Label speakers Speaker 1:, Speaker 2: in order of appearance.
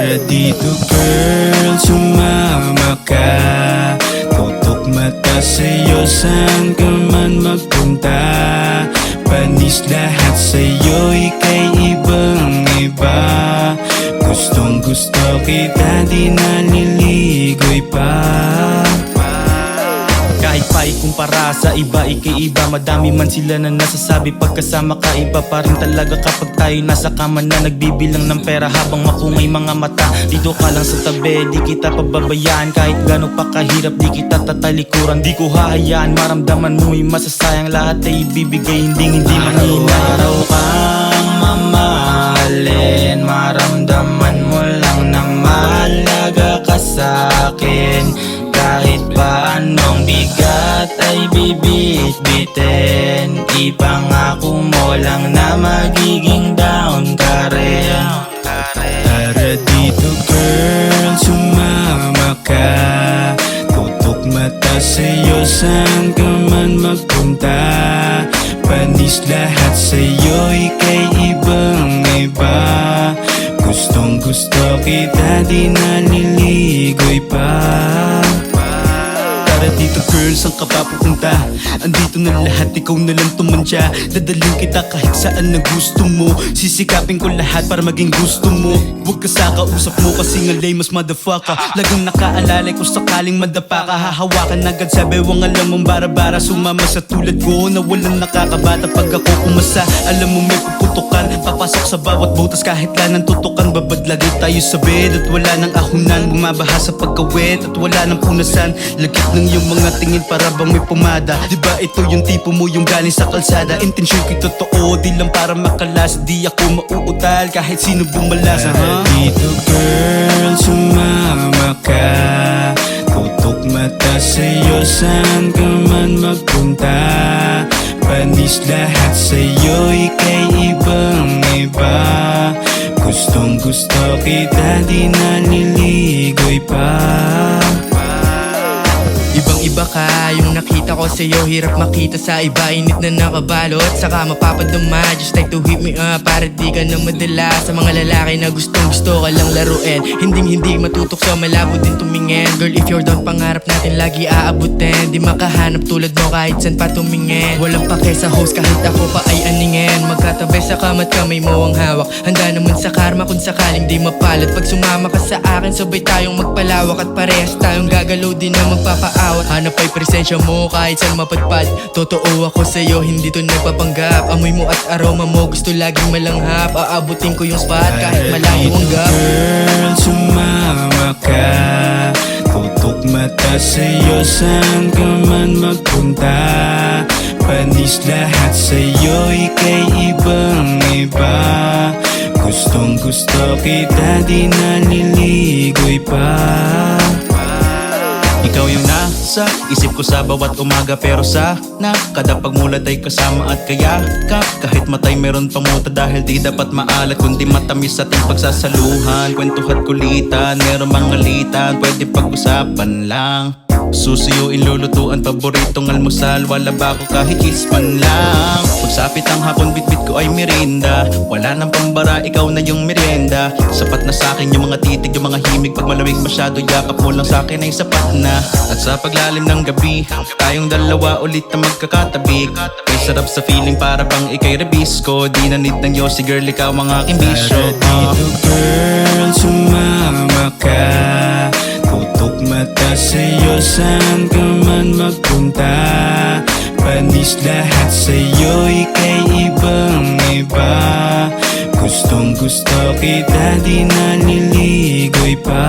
Speaker 1: Tara dito girl, sumama ka. Tutok mata sa'yo, saan ka man magpunta. Panis lahat sa'yo, ika'y ibang iba. Gustong gusto kita, di naliligoy pa.
Speaker 2: Kahit pa ikumpara sa iba, ikiiba. Madami man sila na nasasabi, pagkasama ka iba pa rin talaga kapag tayo nasa kama na nagbibilang ng pera habang makungay mga mata. Dito ka lang sa tabi, di kita pababayaan. Kahit gano'n pa kahirap, di kita tatalikuran. Di ko hahayaan, maramdaman mo'y masasayang. Lahat ay ibibigay, hindi mahina.
Speaker 1: Araw kang mamahalin, maramdaman mo lang na mahalaga ka sa'kin. Kahit pa anong bigat ay bibit-bitin, ipangako mo lang na magiging down ka rin. Tara dito girl, sumama ka. Tutok mata sa'yo, saan ka man magpunta. Panis lahat sa'yo, ika'y ibang iba. Gustong gusto kita, di naliligoy pa.
Speaker 2: Tara dito girl, saan ka pa pupunta? Andito na lahat, ikaw na lang tumantya. Dadalhin kita kahit saan na gusto mo. Sisikapin ko lahat para maging gusto mo. Huwag ka sa kausap mo kasi nga lame mas motherfucker. Lagang nakaalalay kung sakaling madapa ka. Hahawakan agad sa bewang, alam mong bara-bara. Sumama sa tulad ko na walang nakakabata. Pag ako kumasa, alam mo may puputukan. Papasok sa bawat butas kahit lanang tutukan. Babadlagay tayo sa bed at wala nang ahunan. Bumabaha sa pagkawet at wala nang punasan. Lagit ng yung mga tingin para bang may pumada. Diba ito yung tipo mo, yung galing sa kalsada. Intensyon ko'y totoo, di lang para makalas. Di ako mauutal kahit sino bumalasa.
Speaker 1: Dito girl, sumama ka. Tutok mata sa'yo, saan ka man magpunta. Panis lahat sa'yo, ika'y ibang iba. Gustong gusto kita, di naliligoy pa.
Speaker 3: Ibang-iba ka, yung nakita ko sa'yo hirap makita sa iba. Init na nakabalot, saka mapapadama. Just like to hit me up, para di ka na madala sa mga lalaki na gustong gusto ka lang laruin. Hindi matutok sa malabo din tumingin. Girl, if you're down, pangarap natin lagi aabutin. Di makahanap tulad mo kahit san pa tumingin. Walang pake sa host kahit ako pa ay aningin. Magkatabi sa kamat kamay mo ang hawak. Handa naman sa karma kung sakaling di mapalat. Pag sumama ka sa akin, sabay tayong magpalawak. At parehas tayong gagalaw din na magpapaawat. Hanap ay presensya mo kahit saan mapadpad. Totoo ako sa'yo, hindi to nagpapanggap. Amoy mo at aroma mo, gusto laging malanghap. Aabutin ko yung spot kahit malayo ang gap.
Speaker 1: Girl, sumama ka. Tutok mata sa'yo, saan ka man magpunta. Panis lahat sa'yo, ika'y ibang iba. Gustong gusto kita, di naliligoy pa.
Speaker 2: Ikaw yung nasa isip ko sa bawat umaga. Pero sana kada pagmulat ay kasama at kayakap. Kahit matay meron pang muta dahil di dapat maalat, kundi matamis ating pagsasaluhan. Kwentuhan kulitan, meron mga litan, pwede pag-usapan lang. Susuyuin, lulutuan, paboritong almusal. Wala ba ako kahit ispan lang. Pagsapit ang hapon, bitbit ko ay merinda. Wala nang pambara, ikaw na yung merienda. Sapat na sa'kin yung mga titig, yung mga himig. Pag malamig masyado, yakap mo lang sa'kin ay sapat na. At sa paglalim ng gabi, tayong dalawa ulit na magkakatabi. May sarap sa feeling para bang ikay rebisco. Di na need ng yosi girl, ikaw ang aking bisyo.
Speaker 1: Tara dito girl, sumama ka. Tutok mata sa'yo, saan ka man magpunta. Panis lahat sa'yo, ika'y ibang iba. Gustong gusto kita, di naliligoy pa.